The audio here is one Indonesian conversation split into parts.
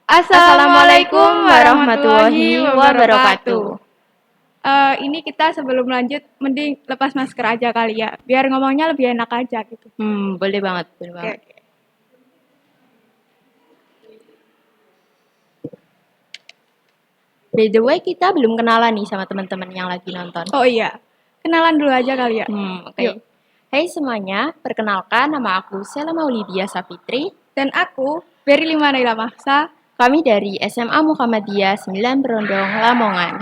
Assalamualaikum warahmatullahi wabarakatuh. Ini kita sebelum lanjut, mending lepas masker aja kali ya, biar ngomongnya lebih enak aja gitu. Boleh banget, boleh Oke, banget. oke. By the way, kita belum kenalan nih sama teman-teman yang lagi nonton. Oh iya, kenalan dulu aja kali ya. Oke. Yuk. Hai semuanya, perkenalkan nama aku Sela Maulidia Sapitri. Dan aku, Berry Limanila Mahsa, Kami dari SMA Muhammadiyah 9 Berondong, Lamongan.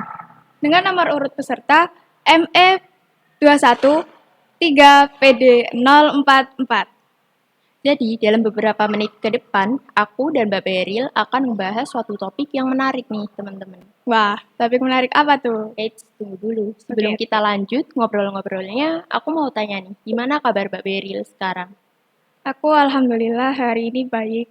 dengan nomor urut peserta ME 21 3 PD 044. Jadi, dalam beberapa menit ke depan, aku dan Mbak Beril akan membahas suatu topik yang menarik nih, teman-teman. Wah, topik menarik apa tuh? Eits, tunggu dulu. Sebelum Oke. kita lanjut ngobrol-ngobrolnya, aku mau tanya nih, gimana kabar Mbak Beril sekarang? Aku alhamdulillah hari ini baik.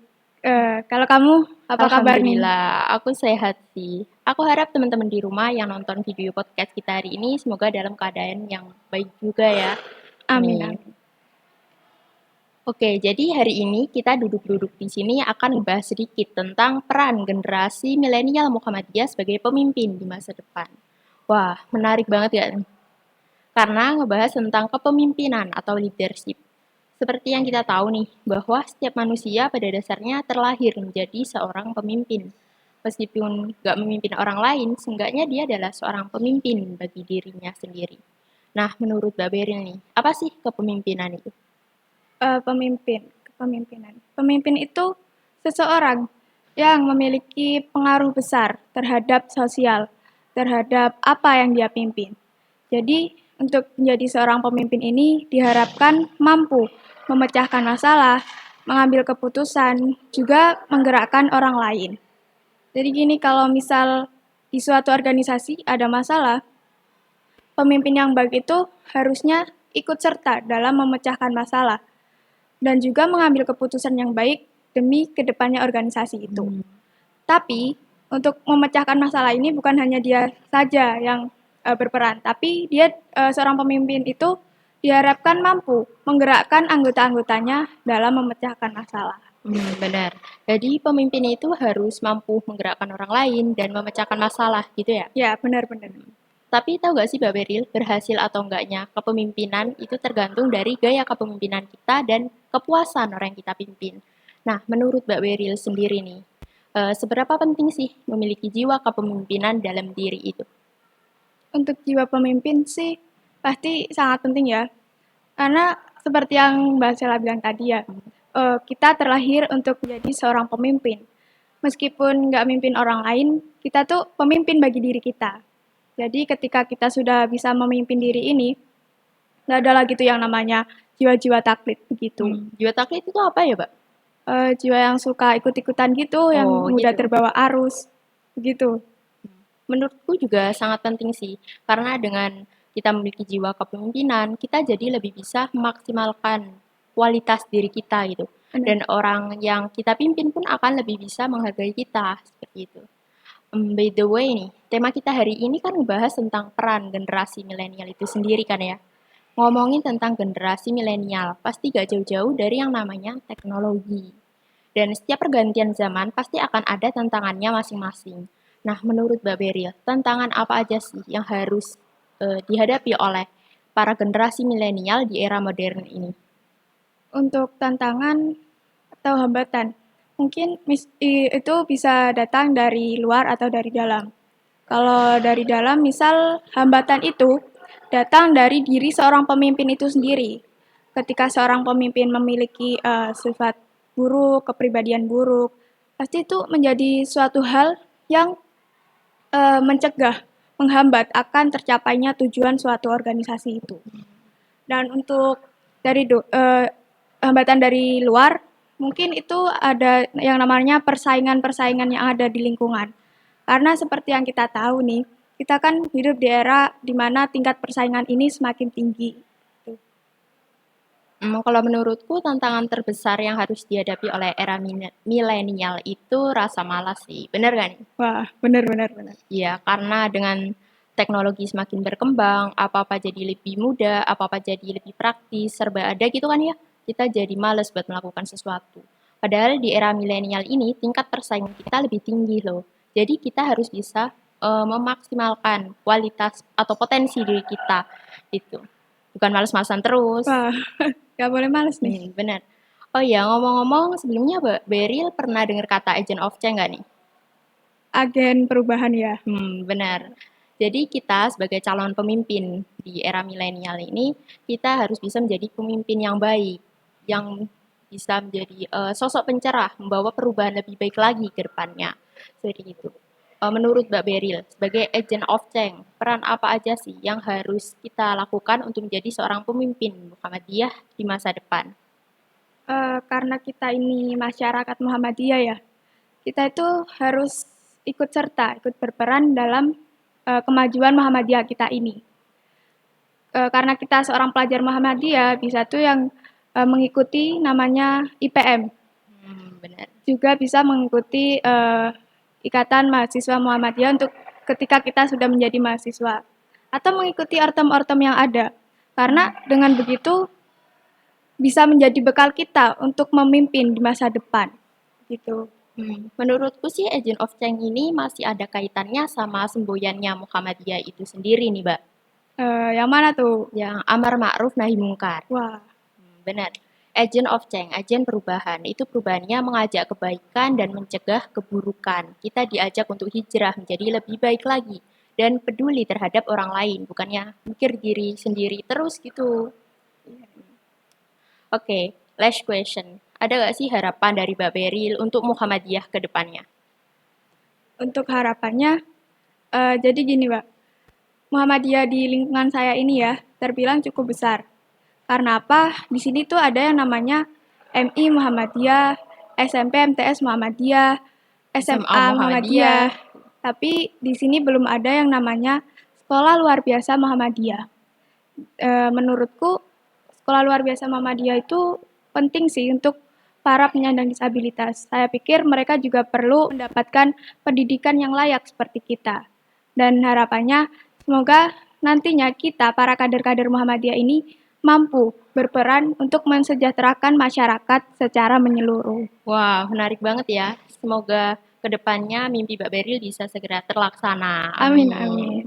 Kalau kamu, apa kabar nih? Alhamdulillah, aku sehat sih. Aku harap teman-teman di rumah yang nonton video podcast kita hari ini semoga dalam keadaan yang baik juga ya. Amin, Amin. amin. Oke, jadi hari ini kita duduk-duduk di sini akan membahas sedikit tentang peran generasi milenial Muhammadiyah sebagai pemimpin di masa depan. Wah, menarik banget ya. Karena ngebahas tentang kepemimpinan atau leadership. Seperti yang kita tahu nih, bahwa setiap manusia pada dasarnya terlahir menjadi seorang pemimpin. Meskipun nggak memimpin orang lain, seenggaknya dia adalah seorang pemimpin bagi dirinya sendiri. Nah, menurut Mbak Beril nih, apa sih kepemimpinan itu? Kepemimpinan. Pemimpin itu seseorang yang memiliki pengaruh besar terhadap sosial, terhadap apa yang dia pimpin. Jadi, untuk menjadi seorang pemimpin ini diharapkan mampu memecahkan masalah, mengambil keputusan, juga menggerakkan orang lain. Jadi gini, kalau misal di suatu organisasi ada masalah, pemimpin yang baik itu harusnya ikut serta dalam memecahkan masalah dan juga mengambil keputusan yang baik demi kedepannya organisasi itu. Tapi untuk memecahkan masalah ini bukan hanya dia saja yang berperan, tapi dia seorang pemimpin itu diharapkan mampu menggerakkan anggota-anggotanya dalam memecahkan masalah. Benar. Jadi pemimpin itu harus mampu menggerakkan orang lain dan memecahkan masalah gitu ya. Ya, benar-benar. Tapi tahu nggak sih Mbak Beril, berhasil atau enggaknya kepemimpinan itu tergantung dari gaya kepemimpinan kita dan kepuasan orang yang kita pimpin. Nah, menurut Mbak Beril sendiri nih, seberapa penting sih memiliki jiwa kepemimpinan dalam diri itu? Untuk jiwa pemimpin sih pasti sangat penting ya. Karena seperti yang Mbak Sela bilang tadi ya, kita terlahir untuk menjadi seorang pemimpin. Meskipun nggak mimpin orang lain, kita tuh pemimpin bagi diri kita. Jadi ketika kita sudah bisa memimpin diri ini, nggak ada lagi tuh yang namanya jiwa-jiwa taklid begitu. Jiwa taklid itu apa ya, Mbak? Jiwa yang suka ikut-ikutan gitu, yang Oh, mudah gitu. terbawa arus, begitu. Menurutku juga sangat penting sih, karena dengan kita memiliki jiwa kepemimpinan, kita jadi lebih bisa memaksimalkan kualitas diri kita gitu. Benar. Dan orang yang kita pimpin pun akan lebih bisa menghargai kita, seperti itu. By the way nih, tema kita hari ini kan ngebahas tentang peran generasi milenial itu sendiri kan ya. Ngomongin tentang generasi milenial, pasti gak jauh-jauh dari yang namanya teknologi. Dan setiap pergantian zaman pasti akan ada tantangannya masing-masing. Nah, menurut Mbak Beril, tantangan apa aja sih yang harus dihadapi oleh para generasi milenial di era modern ini? Untuk tantangan atau hambatan, mungkin itu bisa datang dari luar atau dari dalam. Kalau dari dalam, misal hambatan itu datang dari diri seorang pemimpin itu sendiri. Ketika seorang pemimpin memiliki sifat buruk, kepribadian buruk, pasti itu menjadi suatu hal yang mencegah, menghambat akan tercapainya tujuan suatu organisasi itu. Dan untuk dari hambatan dari luar, mungkin itu ada yang namanya persaingan-persaingan yang ada di lingkungan. Karena seperti yang kita tahu nih, kita kan hidup di era di mana tingkat persaingan ini semakin tinggi. Kalau menurutku tantangan terbesar yang harus dihadapi oleh era milenial itu rasa malas sih. Bener gak nih? Wah, benar-benar. Iya, karena dengan teknologi semakin berkembang, apa-apa jadi lebih mudah, apa-apa jadi lebih praktis, serba ada gitu kan ya. Kita jadi males buat melakukan sesuatu. Padahal di era milenial ini tingkat persaingan kita lebih tinggi loh. Jadi kita harus bisa memaksimalkan kualitas atau potensi diri kita gitu. Bukan males-malesan terus. Wah, nggak boleh males nih. Benar. Oh iya, ngomong-ngomong sebelumnya Mbak Beril pernah dengar kata agent of change nggak nih? Agen perubahan ya. Benar. Jadi kita sebagai calon pemimpin di era milenial ini, kita harus bisa menjadi pemimpin yang baik, yang bisa menjadi sosok pencerah, membawa perubahan lebih baik lagi ke depannya. Seperti itu. Menurut Mbak Beril, sebagai agent of change, peran apa aja sih yang harus kita lakukan untuk menjadi seorang pemimpin Muhammadiyah di masa depan? Karena kita ini masyarakat Muhammadiyah ya, kita itu harus ikut serta, ikut berperan dalam kemajuan Muhammadiyah kita ini. Karena kita seorang pelajar Muhammadiyah, bisa tuh yang mengikuti namanya IPM. Benar. Juga bisa mengikuti Ikatan Mahasiswa Muhammadiyah untuk ketika kita sudah menjadi mahasiswa. Atau mengikuti ortem-ortem yang ada. Karena dengan begitu bisa menjadi bekal kita untuk memimpin di masa depan. Gitu. Menurutku sih agent of change ini masih ada kaitannya sama semboyannya Muhammadiyah itu sendiri nih, Mbak. Yang mana tuh? Yang amar ma'ruf nahi mungkar. Wah, Benar. Agent of change, agen perubahan. Itu perubahannya mengajak kebaikan dan mencegah keburukan. Kita diajak untuk hijrah menjadi lebih baik lagi dan peduli terhadap orang lain, bukannya mikir diri sendiri terus gitu. Oke, last question. Ada nggak sih harapan dari Mbak Beril untuk Muhammadiyah ke depannya? untuk harapannya, jadi gini Mbak, Muhammadiyah di lingkungan saya ini ya, terbilang cukup besar. Karena apa? Di sini tuh ada yang namanya MI Muhammadiyah, SMP MTS Muhammadiyah, SMA SMA Muhammadiyah. Muhammadiyah. Tapi di sini belum ada yang namanya Sekolah Luar Biasa Muhammadiyah. Menurutku Sekolah Luar Biasa Muhammadiyah itu penting sih untuk para penyandang disabilitas. Saya pikir mereka juga perlu mendapatkan pendidikan yang layak seperti kita. Dan harapannya semoga nantinya kita para kader-kader Muhammadiyah ini mampu berperan untuk mensejahterakan masyarakat secara menyeluruh. Wah, menarik banget ya. Semoga kedepannya mimpi Mbak Beril bisa segera terlaksana. Amin, Amin. amin.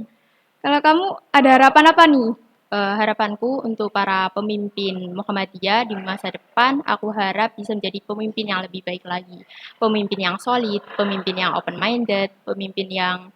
Kalau kamu ada harapan apa nih? Harapanku untuk para pemimpin Muhammadiyah di masa depan, aku harap bisa menjadi pemimpin yang lebih baik lagi. Pemimpin yang solid, pemimpin yang open-minded, pemimpin yang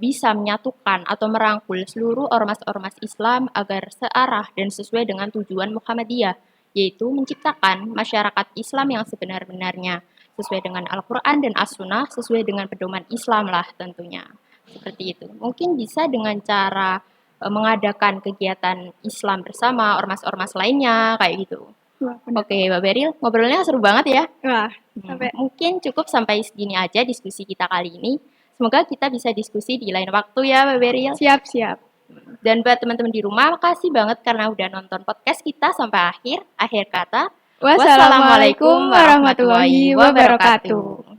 bisa menyatukan atau merangkul seluruh ormas-ormas Islam agar searah dan sesuai dengan tujuan Muhammadiyah, yaitu menciptakan masyarakat Islam yang sebenar-benarnya, sesuai dengan Al-Quran dan As-Sunnah, sesuai dengan pedoman Islam lah tentunya. Seperti itu. Mungkin bisa dengan cara mengadakan kegiatan Islam bersama ormas-ormas lainnya kayak gitu. Wah, benar. Oke, Mbak Beril, ngobrolnya seru banget ya. Wah, sampai Mungkin cukup sampai segini aja diskusi kita kali ini. Semoga kita bisa diskusi di lain waktu ya, Mbak Beril. siap-siap. Dan buat teman-teman di rumah, makasih banget karena udah nonton podcast kita sampai akhir. Akhir kata, Wassalamualaikum warahmatullahi wabarakatuh.